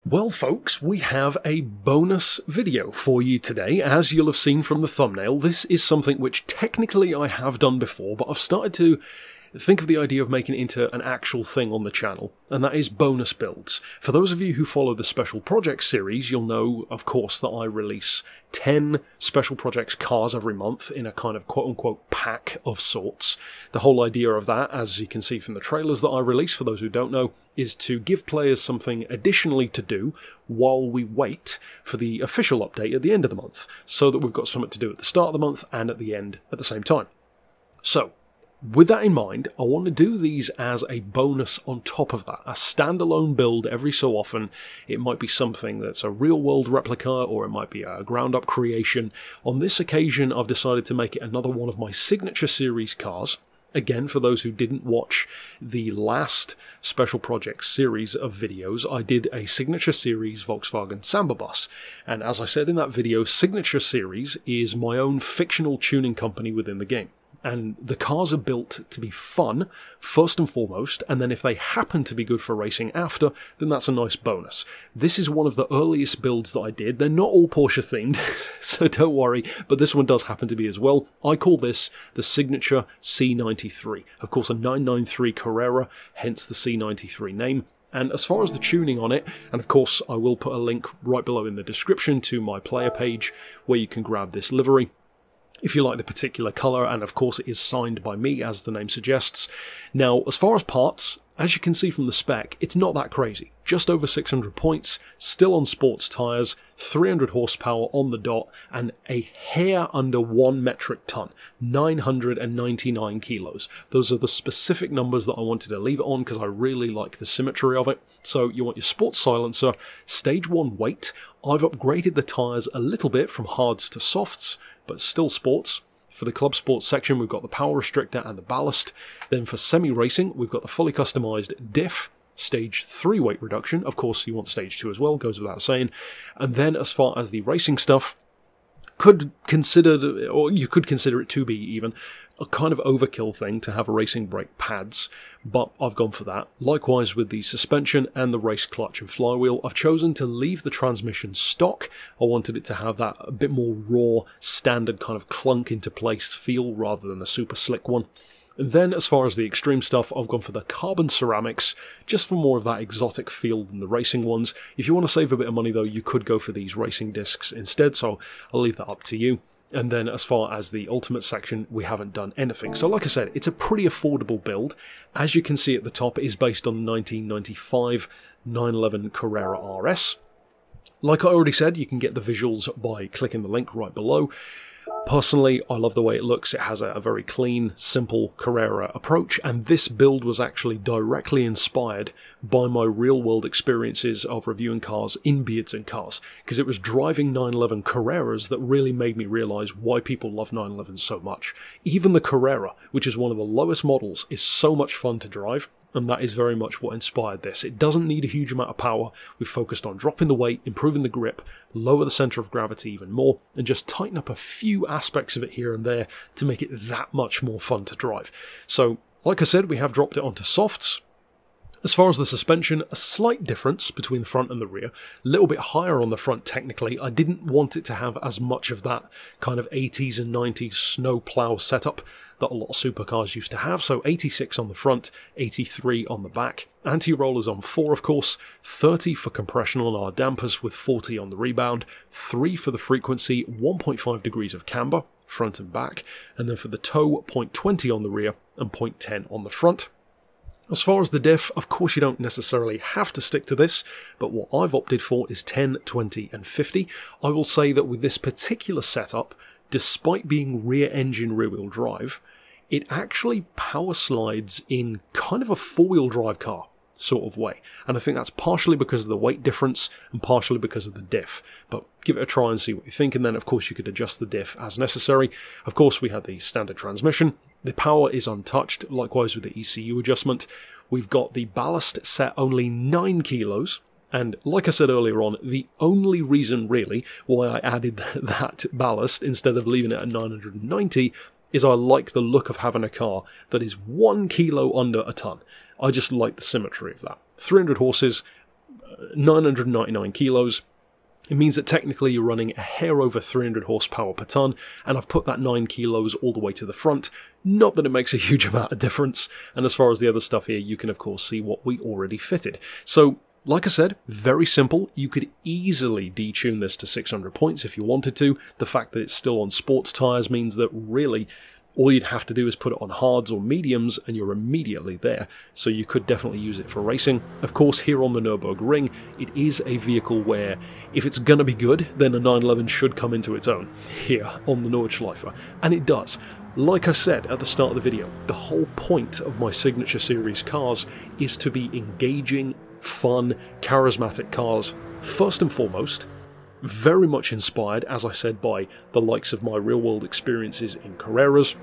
Well folks, we have a bonus video for you today. As you'll have seen from the thumbnail, this is something which technically I have done before, but I've started to think of the idea of making it into an actual thing on the channel, and that is bonus builds. For those of you who follow the Special Projects series, you'll know, of course, that I release 10 Special Projects cars every month in a kind of quote-unquote pack of sorts. The whole idea of that, as you can see from the trailers that I release, for those who don't know, is to give players something additionally to do while we wait for the official update at the end of the month, so that we've got something to do at the start of the month and at the end at the same time. So, with that in mind, I want to do these as a bonus on top of that, a standalone build every so often. It might be something that's a real-world replica, or it might be a ground-up creation. On this occasion, I've decided to make it another one of my Signature Series cars. Again, for those who didn't watch the last Special Projects series of videos, I did a Signature Series Volkswagen Samba bus. And as I said in that video, Signature Series is my own fictional tuning company within the game. And the cars are built to be fun, first and foremost, and then if they happen to be good for racing after, then that's a nice bonus. This is one of the earliest builds that I did. They're not all Porsche themed, so don't worry, but this one does happen to be as well. I call this the Signature C93. Of course, a 993 Carrera, hence the C93 name. And as far as the tuning on it, and of course I will put a link right below in the description to my player page where you can grab this livery if you like the particular colour, and of course it is signed by me, as the name suggests. Now, as far as parts, as you can see from the spec, it's not that crazy. Just over 600 points, still on sports tyres, 300 horsepower on the dot, and a hair under 1 metric ton, 999 kilos. Those are the specific numbers that I wanted to leave it on because I really like the symmetry of it. So you want your sports silencer, stage 1 weight. I've upgraded the tyres a little bit from hards to softs, but still sports. For the club sports section, we've got the power restrictor and the ballast. Then for semi-racing, we've got the fully customised diff, stage 3 weight reduction. Of course, you want stage 2 as well, goes without saying. And then as far as the racing stuff, you could consider it to be even a kind of overkill thing to have a racing brake pads, but I've gone for that. Likewise with the suspension and the race clutch and flywheel, I've chosen to leave the transmission stock. I wanted it to have that a bit more raw, standard kind of clunk into place feel rather than a super slick one. And then as far as the extreme stuff, I've gone for the carbon ceramics, just for more of that exotic feel than the racing ones. If you want to save a bit of money though, you could go for these racing discs instead, so I'll leave that up to you. And then as far as the ultimate section, we haven't done anything. So like I said, it's a pretty affordable build. As you can see at the top, it is based on the 1995 911 Carrera RS. Like I already said, you can get the visuals by clicking the link right below. Personally, I love the way it looks. It has a very clean, simple Carrera approach, and this build was actually directly inspired by my real-world experiences of reviewing cars in Beards and Cars, because it was driving 911 Carreras that really made me realise why people love 911s so much. Even the Carrera, which is one of the lowest models, is so much fun to drive, and that is very much what inspired this. It doesn't need a huge amount of power. We've focused on dropping the weight, improving the grip, lower the centre of gravity even more, and just tighten up a few aspects of it here and there to make it that much more fun to drive. So, like I said, we have dropped it onto softs. As far as the suspension, a slight difference between the front and the rear. A little bit higher on the front technically. I didn't want it to have as much of that kind of 80s and 90s snow plough setup that a lot of supercars used to have. So 86 on the front, 83 on the back. Anti-rollers on 4 of course, 30 for compression on our dampers with 40 on the rebound, 3 for the frequency, 1.5 degrees of camber, front and back, and then for the toe, 0.20 on the rear and 0.10 on the front. As far as the diff, of course you don't necessarily have to stick to this, but what I've opted for is 10, 20 and 50. I will say that with this particular setup, despite being rear engine rear wheel drive, it actually power slides in kind of a 4-wheel drive car sort of way. And I think that's partially because of the weight difference and partially because of the diff. But give it a try and see what you think, and then of course you could adjust the diff as necessary. Of course we had the standard transmission. The power is untouched, likewise with the ECU adjustment. We've got the ballast set only 9 kilos. And like I said earlier on, the only reason really why I added that ballast instead of leaving it at 990 is I like the look of having a car that is 1 kilo under a ton. I just like the symmetry of that. 300 horses, 999 kilos. It means that technically you're running a hair over 300 horsepower per ton, and I've put that 9 kilos all the way to the front. Not that it makes a huge amount of difference, and as far as the other stuff here, you can of course see what we already fitted. So, like I said, very simple. You could easily detune this to 600 points if you wanted to. The fact that it's still on sports tyres means that really all you'd have to do is put it on hards or mediums and you're immediately there, so you could definitely use it for racing. Of course, here on the Nürburgring, it is a vehicle where if it's going to be good, then a 911 should come into its own here on the Nordschleife, and it does. Like I said at the start of the video, the whole point of my Signature Series cars is to be engaging, fun, charismatic cars, first and foremost. Very much inspired, as I said, by the likes of my real-world experiences in Carreras,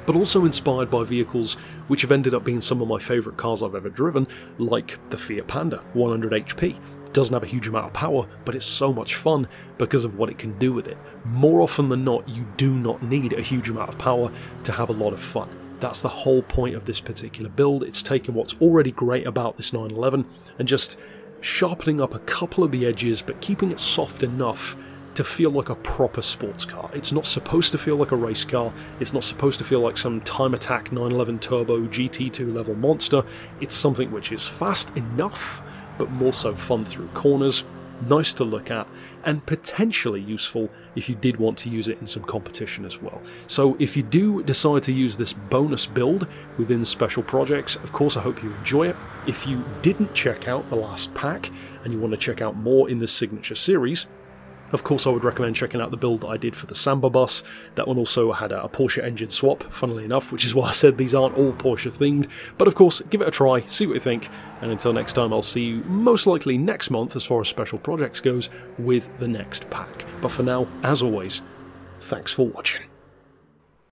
but also inspired by vehicles which have ended up being some of my favourite cars I've ever driven, like the Fiat Panda 100 HP. Doesn't have a huge amount of power, but it's so much fun because of what it can do with it. More often than not, you do not need a huge amount of power to have a lot of fun. That's the whole point of this particular build. It's taken what's already great about this 911 and just sharpening up a couple of the edges, but keeping it soft enough to feel like a proper sports car. It's not supposed to feel like a race car. It's not supposed to feel like some Time Attack 911 Turbo GT2 level monster. It's something which is fast enough, but more so fun through corners, nice to look at, and potentially useful if you did want to use it in some competition as well. So if you do decide to use this bonus build within special projects, of course I hope you enjoy it. If you didn't check out the last pack and you want to check out more in this Signature Series, of course I would recommend checking out the build that I did for the Samba bus. That one also had a Porsche engine swap, funnily enough, which is why I said these aren't all Porsche themed. But of course, give it a try, see what you think, and until next time I'll see you most likely next month as far as special projects goes with the next pack. But for now, as always, thanks for watching.